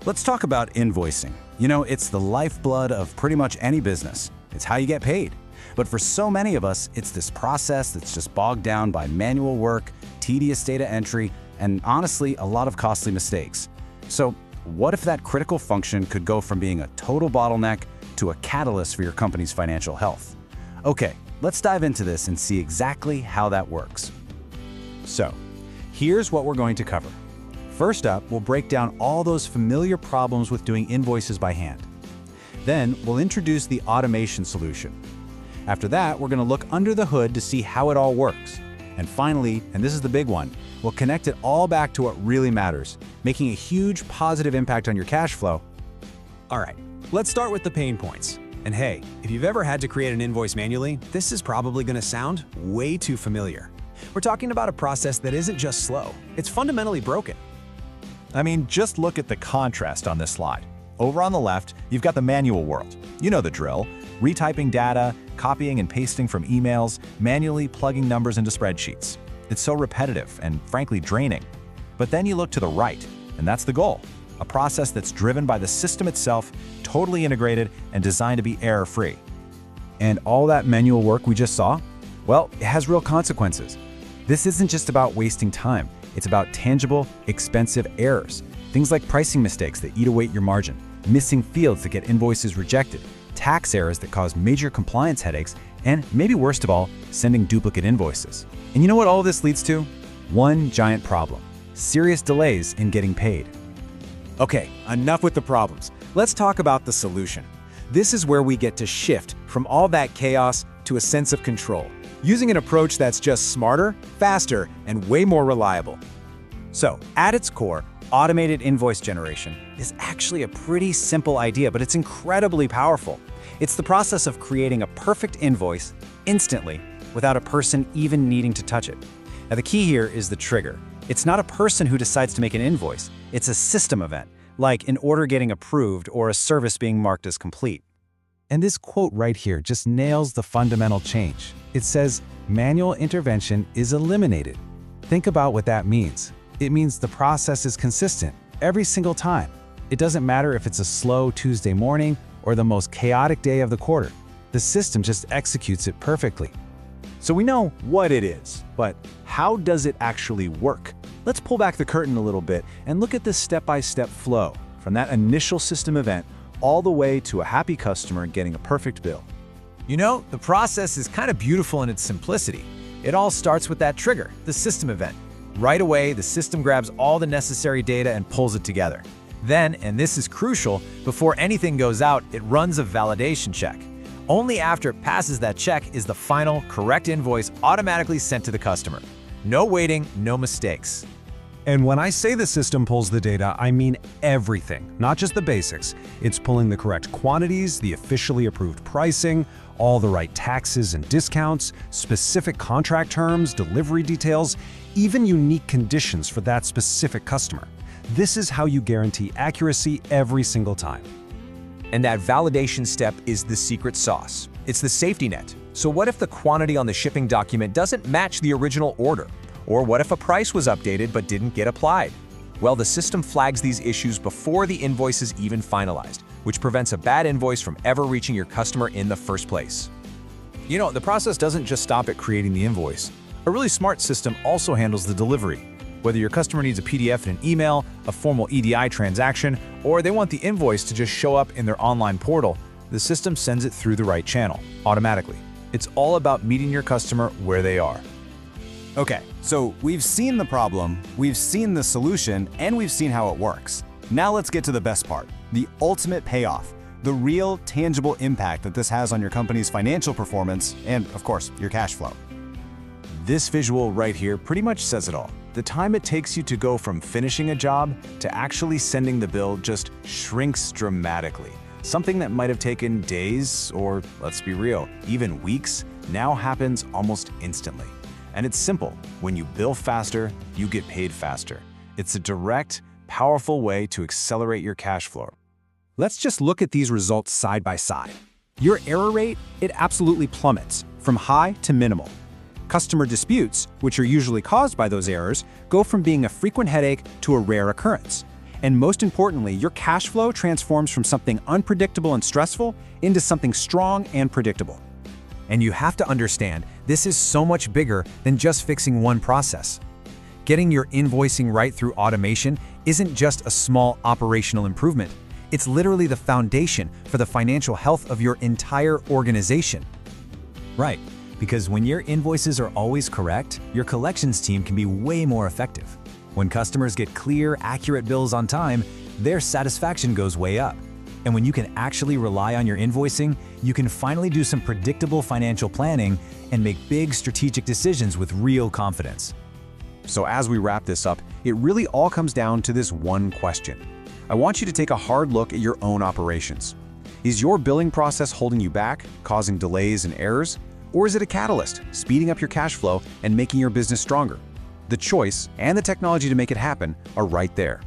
Let's talk about invoicing. You know, it's the lifeblood of pretty much any business. It's how you get paid. But for so many of us, it's this process that's just bogged down by manual work, tedious data entry, and honestly, a lot of costly mistakes. So what if that critical function could go from being a total bottleneck to a catalyst for your company's financial health? Okay, let's dive into this and see exactly how that works. So, here's what we're going to cover. First up, we'll break down all those familiar problems with doing invoices by hand. Then, we'll introduce the automation solution. After that, we're going to look under the hood to see how it all works. And finally, and this is the big one, we'll connect it all back to what really matters, making a huge positive impact on your cash flow. All right, let's start with the pain points. And hey, if you've ever had to create an invoice manually, this is probably going to sound way too familiar. We're talking about a process that isn't just slow, it's fundamentally broken. I mean, just look at the contrast on this slide. Over on the left, you've got the manual world. You know the drill. Retyping data, copying and pasting from emails, manually plugging numbers into spreadsheets. It's so repetitive and frankly draining. But then you look to the right, and that's the goal. A process that's driven by the system itself, totally integrated and designed to be error-free. And all that manual work we just saw? Well, it has real consequences. This isn't just about wasting time. It's about tangible, expensive errors. Things like pricing mistakes that eat away at your margin, missing fields that get invoices rejected, tax errors that cause major compliance headaches, and maybe worst of all, sending duplicate invoices. And you know what all this leads to? One giant problem: serious delays in getting paid. Okay, enough with the problems. Let's talk about the solution. This is where we get to shift from all that chaos to a sense of control, using an approach that's just smarter, faster, and way more reliable. So, at its core, automated invoice generation is actually a pretty simple idea, but it's incredibly powerful. It's the process of creating a perfect invoice instantly without a person even needing to touch it. Now, the key here is the trigger. It's not a person who decides to make an invoice. It's a system event, like an order getting approved or a service being marked as complete. And this quote right here just nails the fundamental change. It says, manual intervention is eliminated. Think about what that means. It means the process is consistent every single time. It doesn't matter if it's a slow Tuesday morning or the most chaotic day of the quarter. The system just executes it perfectly. So we know what it is, but how does it actually work? Let's pull back the curtain a little bit and look at this step-by-step flow from that initial system event all the way to a happy customer getting a perfect bill. You know, the process is kind of beautiful in its simplicity. It all starts with that trigger, the system event. Right away, the system grabs all the necessary data and pulls it together. Then, and this is crucial, before anything goes out, it runs a validation check. Only after it passes that check is the final, correct invoice automatically sent to the customer. No waiting, no mistakes. And when I say the system pulls the data, I mean everything, not just the basics. It's pulling the correct quantities, the officially approved pricing, all the right taxes and discounts, specific contract terms, delivery details, even unique conditions for that specific customer. This is how you guarantee accuracy every single time. And that validation step is the secret sauce. It's the safety net. So what if the quantity on the shipping document doesn't match the original order? Or what if a price was updated but didn't get applied? Well, the system flags these issues before the invoice is even finalized, which prevents a bad invoice from ever reaching your customer in the first place. You know, the process doesn't just stop at creating the invoice. A really smart system also handles the delivery. Whether your customer needs a PDF in an email, a formal EDI transaction, or they want the invoice to just show up in their online portal, the system sends it through the right channel, automatically. It's all about meeting your customer where they are. Okay, so we've seen the problem, we've seen the solution, and we've seen how it works. Now let's get to the best part, the ultimate payoff, the real tangible impact that this has on your company's financial performance and, of course, your cash flow. This visual right here pretty much says it all. The time it takes you to go from finishing a job to actually sending the bill just shrinks dramatically. Something that might have taken days or, let's be real, even weeks, now happens almost instantly. And it's simple. When you bill faster, you get paid faster. It's a direct, powerful way to accelerate your cash flow. Let's just look at these results side by side. Your error rate, it absolutely plummets from high to minimal. Customer disputes, which are usually caused by those errors, go from being a frequent headache to a rare occurrence. And most importantly, your cash flow transforms from something unpredictable and stressful into something strong and predictable. And you have to understand, this is so much bigger than just fixing one process. Getting your invoicing right through automation isn't just a small operational improvement. It's literally the foundation for the financial health of your entire organization. Right, because when your invoices are always correct, your collections team can be way more effective. When customers get clear, accurate bills on time, their satisfaction goes way up. And when you can actually rely on your invoicing, you can finally do some predictable financial planning and make big strategic decisions with real confidence. So as we wrap this up, it really all comes down to this one question. I want you to take a hard look at your own operations. Is your billing process holding you back, causing delays and errors? Or is it a catalyst, speeding up your cash flow and making your business stronger? The choice and the technology to make it happen are right there.